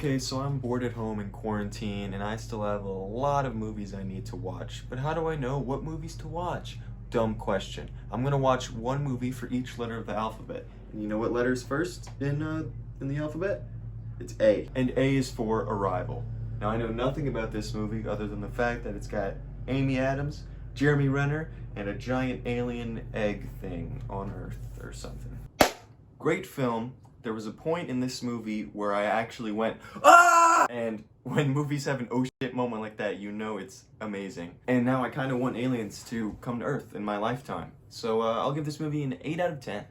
Okay, so I'm bored at home in quarantine and I still have a lot of movies I need to watch. But how do I know what movies to watch? Dumb question. I'm gonna watch one movie for each letter of the alphabet. And you know what letter's first in the alphabet? It's A. And A is for Arrival. Now I know nothing about this movie other than the fact that it's got Amy Adams, Jeremy Renner, and a giant alien egg thing on Earth or something. Great film. There was a point in this movie where I actually went, ah! And when movies have an oh shit moment like that, you know it's amazing. And now I kind of want aliens to come to Earth in my lifetime. So I'll give this movie an 8 out of 10.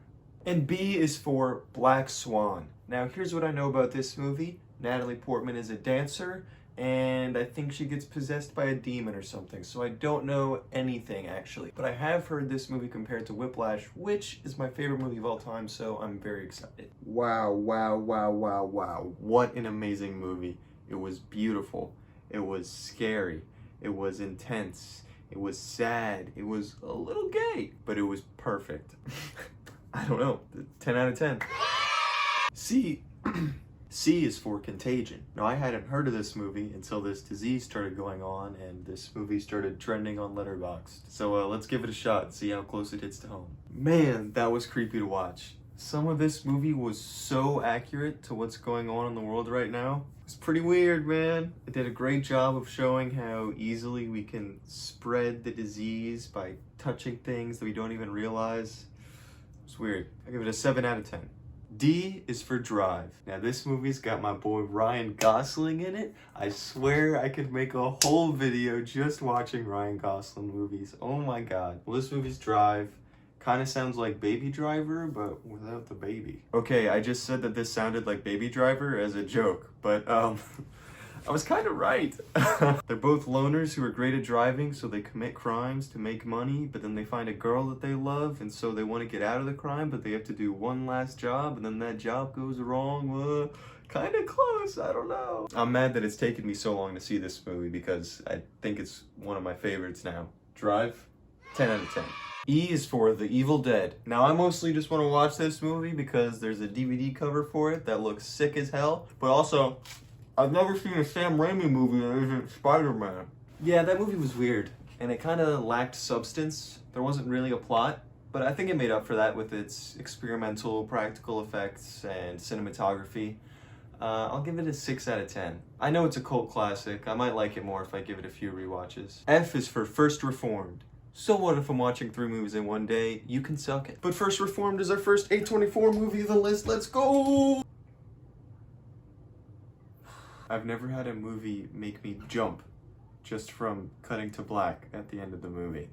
And B is for Black Swan. Now here's what I know about this movie. Natalie Portman is a dancer, and I think she gets possessed by a demon or something, so I don't know anything actually. But I have heard this movie compared to Whiplash, which is my favorite movie of all time, so I'm very excited. Wow, wow, wow, wow, wow. What an amazing movie. It was beautiful. It was scary. It was intense. It was sad. It was a little gay, but it was perfect. I don't know, 10 out of 10. C is for Contagion. Now, I hadn't heard of this movie until this disease started going on and this movie started trending on Letterboxd. So let's give it a shot and see how close it hits to home. Man, that was creepy to watch. Some of this movie was so accurate to what's going on in the world right now. It's pretty weird, man. It did a great job of showing how easily we can spread the disease by touching things that we don't even realize. It's weird. I give it a 7 out of 10. D is for Drive. Now this movie's got my boy Ryan Gosling in it. I swear I could make a whole video just watching Ryan Gosling movies. Oh my god. Well, this movie's Drive. Kind of sounds like Baby Driver, but without the baby. Okay, I just said that this sounded like Baby Driver as a joke, but I was kind of right. They're both loners who are great at driving, so they commit crimes to make money, but then they find a girl that they love, and so they want to get out of the crime, but they have to do one last job, and then that job goes wrong. Kind of close, I don't know. I'm mad that it's taken me so long to see this movie because I think it's one of my favorites now. Drive, 10 out of 10. E is for The Evil Dead. Now, I mostly just want to watch this movie because there's a DVD cover for it that looks sick as hell, but also, I've never seen a Sam Raimi movie that isn't Spider-Man. Yeah, that movie was weird, and it kind of lacked substance. There wasn't really a plot, but I think it made up for that with its experimental practical effects and cinematography. I'll give it a 6 out of 10. I know it's a cult classic. I might like it more if I give it a few rewatches. F is for First Reformed. So what if I'm watching 3 movies in one day? You can suck it. But First Reformed is our first A24 movie of the list. Let's go! I've never had a movie make me jump just from cutting to black at the end of the movie.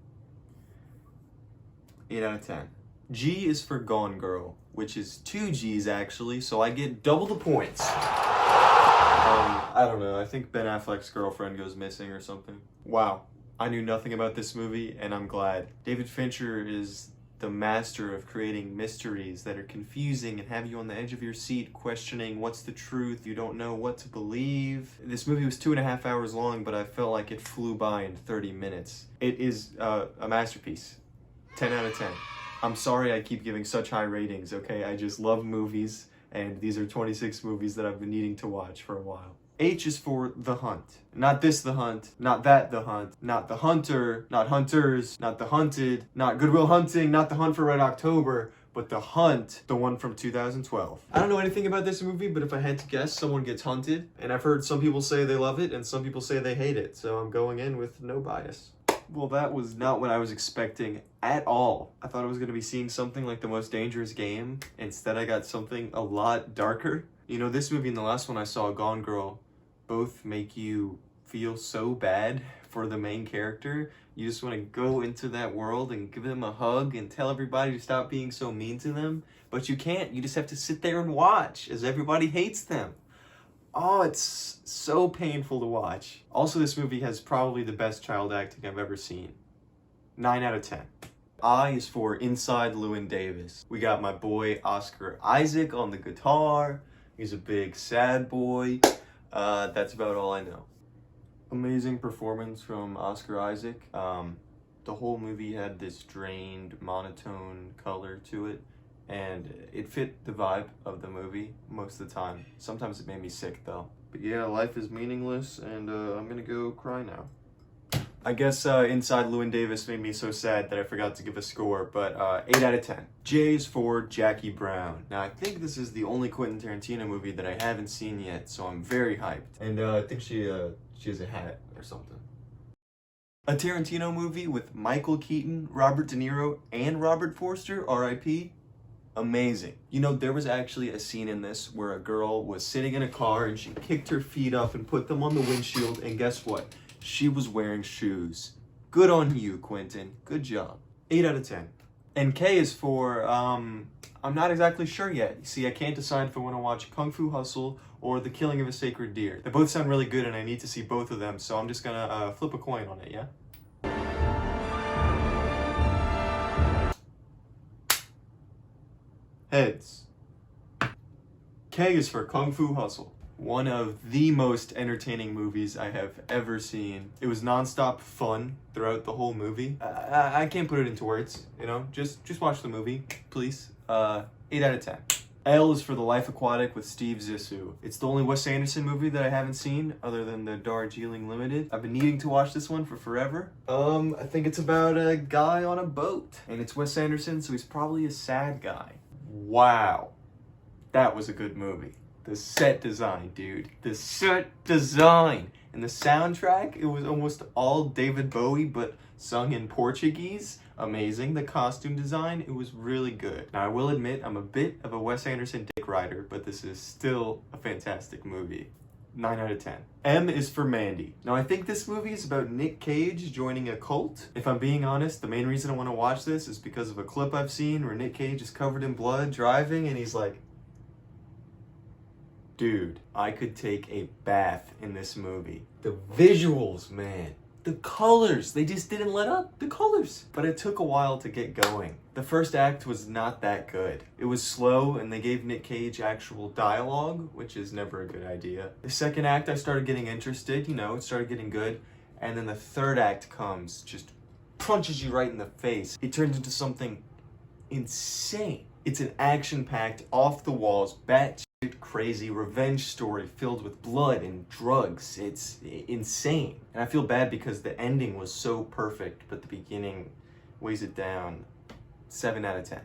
8 out of 10. G is for Gone Girl, which is 2 G's actually, so I get double the points. I don't know, I think Ben Affleck's girlfriend goes missing or something. Wow, I knew nothing about this movie and I'm glad. David Fincher is the master of creating mysteries that are confusing and have you on the edge of your seat questioning what's the truth, you don't know what to believe. This movie was 2.5 hours long, but I felt like it flew by in 30 minutes. It is a masterpiece. 10 out of 10. I'm sorry I keep giving such high ratings, okay? I just love movies, and these are 26 movies that I've been needing to watch for a while. H is for The Hunt. Not this The Hunt, not that The Hunt, not The Hunter, not Hunters, not The Hunted, not Good Will Hunting, not The Hunt for Red October, but The Hunt, the one from 2012. I don't know anything about this movie, but if I had to guess, someone gets hunted, and I've heard some people say they love it, and some people say they hate it, so I'm going in with no bias. Well, that was not what I was expecting at all. I thought I was going to be seeing something like The Most Dangerous Game. Instead, I got something a lot darker. You know, this movie and the last one I saw, Gone Girl, both make you feel so bad for the main character. You just want to go into that world and give them a hug and tell everybody to stop being so mean to them. But you can't. You just have to sit there and watch as everybody hates them. Oh, it's so painful to watch. Also, this movie has probably the best child acting I've ever seen. 9 out of 10. I is for Inside Llewyn Davis. We got my boy Oscar Isaac on the guitar. He's a big sad boy. That's about all I know. Amazing performance from Oscar Isaac. The whole movie had this drained, monotone color to it, and it fit the vibe of the movie most of the time. Sometimes it made me sick though. But yeah, life is meaningless, and I'm gonna go cry now. I guess Inside Llewyn Davis made me so sad that I forgot to give a score, but 8 out of 10. J is for Jackie Brown. Now, I think this is the only Quentin Tarantino movie that I haven't seen yet, so I'm very hyped. And I think she has a hat or something. A Tarantino movie with Michael Keaton, Robert De Niro, and Robert Forster, R.I.P. Amazing. You know, there was actually a scene in this where a girl was sitting in a car and she kicked her feet up and put them on the windshield, and guess what? She was wearing shoes. Good on you, Quentin. Good job. 8 out of 10. And K is for, I'm not exactly sure yet. You see, I can't decide if I want to watch Kung Fu Hustle or The Killing of a Sacred Deer. They both sound really good and I need to see both of them, so I'm just gonna flip a coin on it, yeah? Heads. K is for Kung Fu Hustle. One of the most entertaining movies I have ever seen. It was non-stop fun throughout the whole movie. I can't put it into words, you know? Just watch the movie, please. 8 out of 10. L is for The Life Aquatic with Steve Zissou. It's the only Wes Anderson movie that I haven't seen other than the Darjeeling Limited. I've been needing to watch this one for forever. I think it's about a guy on a boat. And it's Wes Anderson, so he's probably a sad guy. Wow. That was a good movie. The set design, dude. The set design. And the soundtrack, it was almost all David Bowie, but sung in Portuguese. Amazing. The costume design, it was really good. Now, I will admit, I'm a bit of a Wes Anderson dick rider, but this is still a fantastic movie. 9 out of 10. M is for Mandy. Now, I think this movie is about Nick Cage joining a cult. If I'm being honest, the main reason I want to watch this is because of a clip I've seen where Nick Cage is covered in blood driving, and he's like, dude, I could take a bath in this movie. The visuals, man. The colors, they just didn't let up. The colors. But it took a while to get going. The first act was not that good. It was slow, and they gave Nick Cage actual dialogue, which is never a good idea. The second act, I started getting interested, you know, it started getting good. And then the third act comes, just punches you right in the face. It turns into something insane. It's an action-packed, off-the-walls, batshit crazy revenge story filled with blood and drugs. It's insane. And I feel bad because the ending was so perfect, but the beginning weighs it down. 7 out of 10.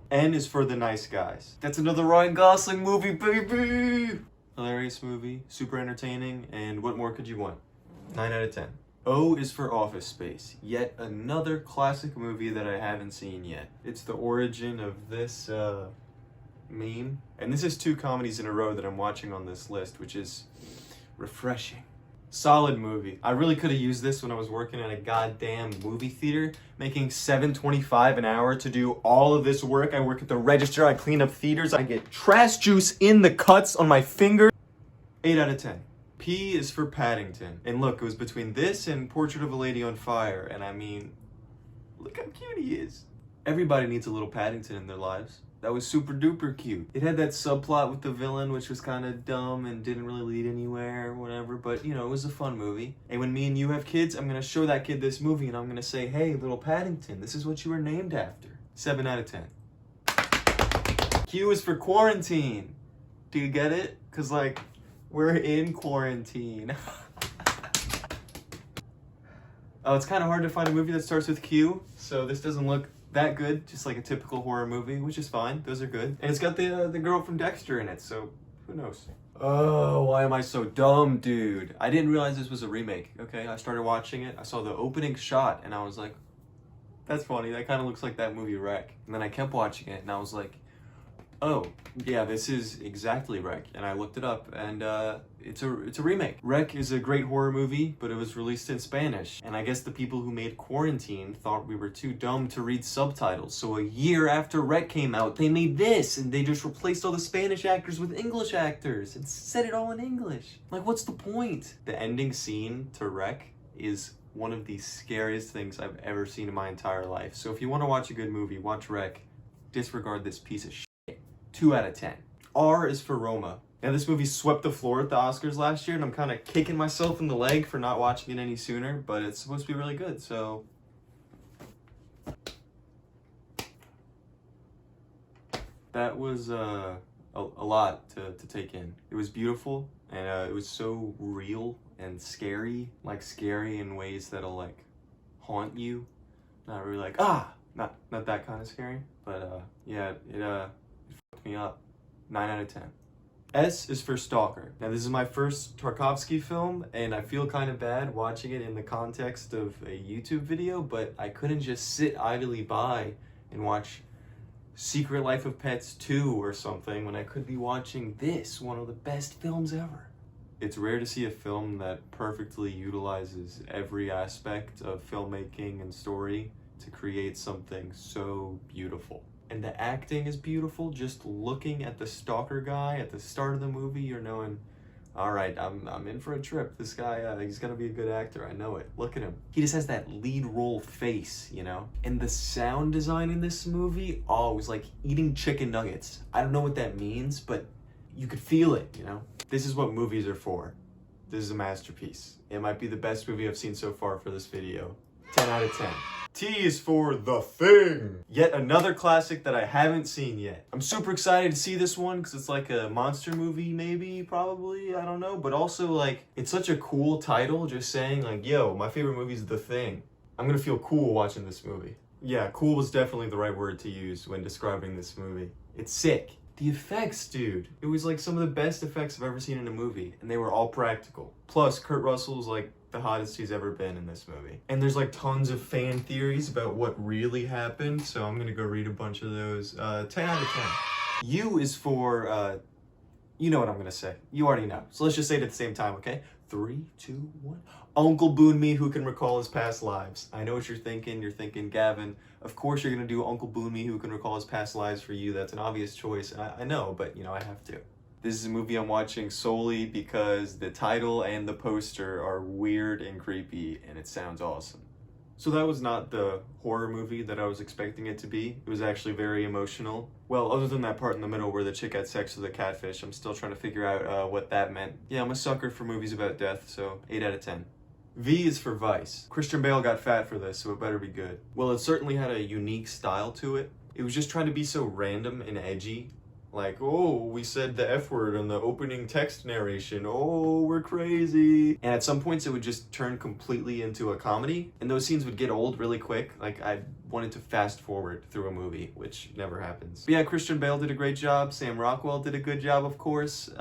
N is for The Nice Guys. That's another Ryan Gosling movie, baby! Hilarious movie, super entertaining, and what more could you want? 9 out of 10. O is for Office Space. Yet another classic movie that I haven't seen yet. It's the origin of this, meme. And this is 2 comedies in a row that I'm watching on this list, which is refreshing. Solid movie. I really could have used this when I was working at a goddamn movie theater, making $7.25 an hour to do all of this work. I work at the register, I clean up theaters, I get trash juice in the cuts on my finger. 8 out of 10. P is for Paddington. And look, it was between this and Portrait of a Lady on Fire, and I mean, look how cute he is. Everybody needs a little Paddington in their lives. That was super duper cute. It had that subplot with the villain, which was kind of dumb and didn't really lead anywhere or whatever, but you know, it was a fun movie. And when me and you have kids, I'm gonna show that kid this movie and I'm gonna say, hey, little Paddington, this is what you were named after. 7 out of 10. Q is for quarantine. Do you get it? Cause like, we're in quarantine. It's kind of hard to find a movie that starts with Q, so this doesn't look that good, just like a typical horror movie, which is fine. Those are good. And it's got the girl from Dexter in it, so who knows? Oh, why am I so dumb, dude? I didn't realize this was a remake, okay? I started watching it, I saw the opening shot, and I was like, that's funny, that kind of looks like that movie Wreck. And then I kept watching it, and I was like, oh, yeah, this is exactly Wreck. And I looked it up, and it's a remake. Wreck is a great horror movie, but it was released in Spanish. And I guess the people who made Quarantine thought we were too dumb to read subtitles. So a year after Wreck came out, they made this, and they just replaced all the Spanish actors with English actors and said it all in English. Like, what's the point? The ending scene to Wreck is one of the scariest things I've ever seen in my entire life. So if you want to watch a good movie, watch Wreck. Disregard this piece of shit. 2 out of 10. R is for Roma. Now, this movie swept the floor at the Oscars last year, and I'm kind of kicking myself in the leg for not watching it any sooner, but it's supposed to be really good, so... That was a lot to take in. It was beautiful, and it was so real and scary, like scary in ways that'll like haunt you. Not really like, not that kind of scary, but yeah, it fucked me up. 9 out of 10. S is for Stalker. Now this is my first Tarkovsky film, and I feel kind of bad watching it in the context of a YouTube video, but I couldn't just sit idly by and watch Secret Life of Pets 2 or something when I could be watching this, one of the best films ever. It's rare to see a film that perfectly utilizes every aspect of filmmaking and story to create something so beautiful. And the acting is beautiful. Just looking at the Stalker guy at the start of the movie, you're knowing, all right, I'm in for a trip. This guy, he's gonna be a good actor. I know it. Look at him. He just has that lead role face, you know? And the sound design in this movie, it was like eating chicken nuggets. I don't know what that means, but you could feel it, you know? This is what movies are for. This is a masterpiece. It might be the best movie I've seen so far for this video. 10 out of 10. T is for The Thing. Yet another classic that I haven't seen yet. I'm super excited to see this one because it's like a monster movie, maybe, probably, I don't know. But also, like, it's such a cool title, just saying, like, yo, my favorite movie is The Thing. I'm gonna feel cool watching this movie. Yeah, cool was definitely the right word to use when describing this movie. It's sick. The effects, dude. It was like some of the best effects I've ever seen in a movie, and they were all practical. Plus, Kurt Russell's like the hottest he's ever been in this movie. And there's like tons of fan theories about what really happened, so I'm gonna go read a bunch of those. 10 out of 10. U is for, you know what I'm gonna say. You already know. So let's just say it at the same time, okay? 3, 2, 1. Uncle Boonmee who can recall his past lives. I know what you're thinking. You're thinking, Gavin, of course you're gonna do Uncle Boonmee who can recall his past lives for you. That's an obvious choice. I know, but you know, I have to. This is a movie I'm watching solely because the title and the poster are weird and creepy, and it sounds awesome. So that was not the horror movie that I was expecting it to be. It was actually very emotional. Well, other than that part in the middle where the chick had sex with a catfish, I'm still trying to figure out what that meant. Yeah, I'm a sucker for movies about death, so 8 out of 10. V is for Vice. Christian Bale got fat for this, so it better be good. Well, it certainly had a unique style to it. It was just trying to be so random and edgy. Like, oh, we said the F word in the opening text narration. Oh, we're crazy. And at some points it would just turn completely into a comedy. And those scenes would get old really quick. Like, I wanted to fast forward through a movie, which never happens. But yeah, Christian Bale did a great job. Sam Rockwell did a good job, of course.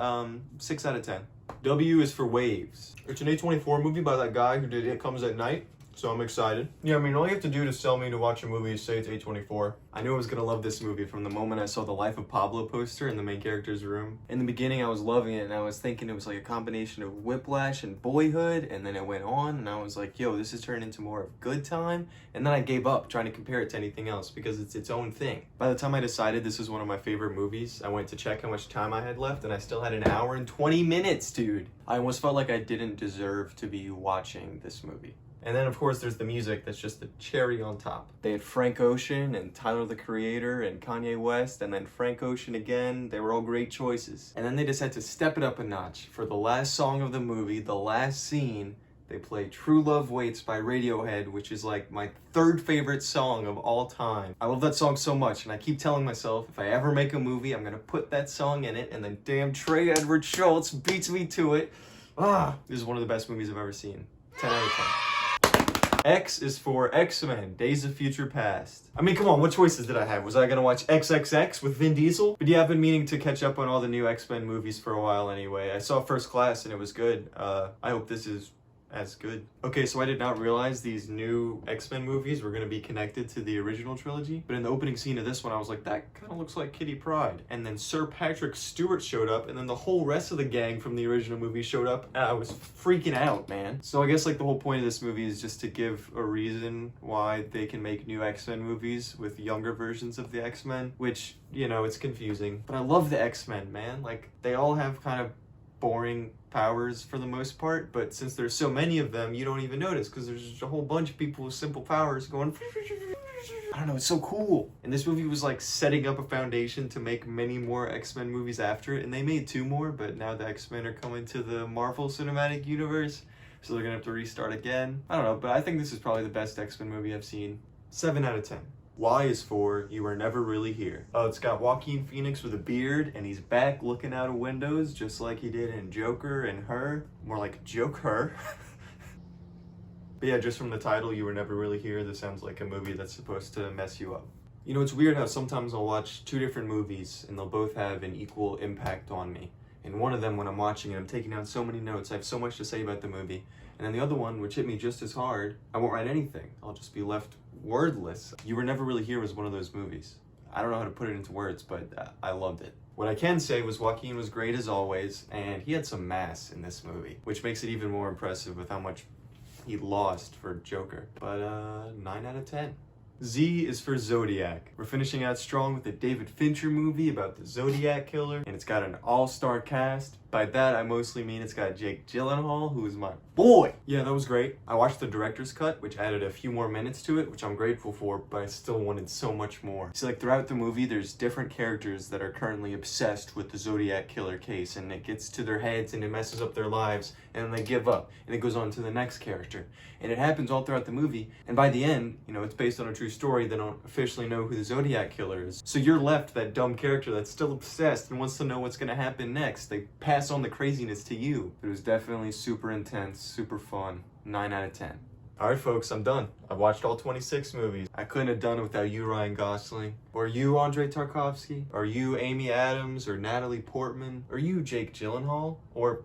6 out of 10. W is for Waves. It's an A24 movie by that guy who did It Comes at Night. So I'm excited. Yeah, I mean, all you have to do to sell me to watch a movie is say it's A24. I knew I was gonna love this movie from the moment I saw the Life of Pablo poster in the main character's room. In the beginning, I was loving it, and I was thinking it was like a combination of Whiplash and Boyhood, and then it went on, and I was like, yo, this has turned into more of Good Time, and then I gave up trying to compare it to anything else because it's its own thing. By the time I decided this was one of my favorite movies, I went to check how much time I had left, and I still had 1 hour and 20 minutes, dude. I almost felt like I didn't deserve to be watching this movie. And then, of course, there's the music that's just the cherry on top. They had Frank Ocean and Tyler, the Creator, and Kanye West, and then Frank Ocean again. They were all great choices. And then they just had to step it up a notch. For the last song of the movie, the last scene, they play True Love Waits by Radiohead, which is like my 3rd favorite song of all time. I love that song so much, and I keep telling myself, if I ever make a movie, I'm gonna put that song in it, and then damn Trey Edward Schultz beats me to it. This is one of the best movies I've ever seen. 10 out of 10. X is for X-Men, Days of Future Past. I mean, come on, what choices did I have? Was I gonna watch XXX with Vin Diesel? But yeah, I've been meaning to catch up on all the new X-Men movies for a while anyway. I saw First Class and it was good. I hope this is as good. Okay, so I did not realize these new X-Men movies were gonna be connected to the original trilogy. But in the opening scene of this one, I was like, that kind of looks like Kitty Pryde. And then Sir Patrick Stewart showed up, and then the whole rest of the gang from the original movie showed up, and I was freaking out, man. So I guess like the whole point of this movie is just to give a reason why they can make new X-Men movies with younger versions of the X-Men, which, you know, it's confusing. But I love the X-Men, man. Like, they all have kind of boring powers for the most part, but since there's so many of them, you don't even notice because there's just a whole bunch of people with simple powers going I don't know, it's so cool. And this movie was like setting up a foundation to make many more X-Men movies after it, and they made 2 more, but now the X-Men are coming to the Marvel Cinematic Universe, so they're gonna have to restart again. I don't know, but I think this is probably the best X-Men movie I've seen. 7 out of 10. Y is for You Were Never Really Here. Oh, it's got Joaquin Phoenix with a beard, and he's back looking out of windows just like he did in Joker and Her. More like Joke Her. But yeah, just from the title, You Were Never Really Here, this sounds like a movie that's supposed to mess you up. You know, it's weird how sometimes I'll watch two different movies and they'll both have an equal impact on me. And one of them, when I'm watching it, I'm taking down so many notes, I have so much to say about the movie. And then the other one, which hit me just as hard, I won't write anything. I'll just be left wordless. You Were Never Really Here was one of those movies. I don't know how to put it into words, but I loved it. What I can say was Joaquin was great as always, and he had some mass in this movie, which makes it even more impressive with how much he lost for Joker. But 9 out of 10. Z is for Zodiac. We're finishing out strong with a David Fincher movie about the Zodiac killer, and it's got an all-star cast. By that, I mostly mean it's got Jake Gyllenhaal, who is my boy. Yeah, that was great. I watched the director's cut, which added a few more minutes to it, which I'm grateful for, but I still wanted so much more. See, like, throughout the movie, there's different characters that are currently obsessed with the Zodiac killer case, and it gets to their heads, and it messes up their lives, and then they give up, and it goes on to the next character. And it happens all throughout the movie, and by the end, you know, it's based on a true story. They don't officially know who the Zodiac killer is. So you're left that dumb character that's still obsessed and wants to know what's gonna happen next. They pass on the craziness to you. It was definitely super intense, super fun. 9 out of 10. Alright folks, I'm done. I've watched all 26 movies. I couldn't have done it without you, Ryan Gosling. Or you, Andre Tarkovsky. Or you, Amy Adams. Or Natalie Portman. Or you, Jake Gyllenhaal. Or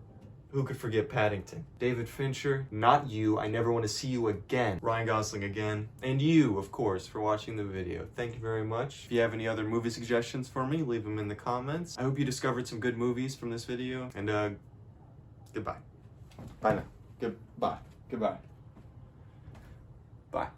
who could forget Paddington? David Fincher. Not you. I never want to see you again. Ryan Gosling again. And you, of course, for watching the video. Thank you very much. If you have any other movie suggestions for me, leave them in the comments. I hope you discovered some good movies from this video. And goodbye. Bye now. Goodbye. Goodbye. Bye.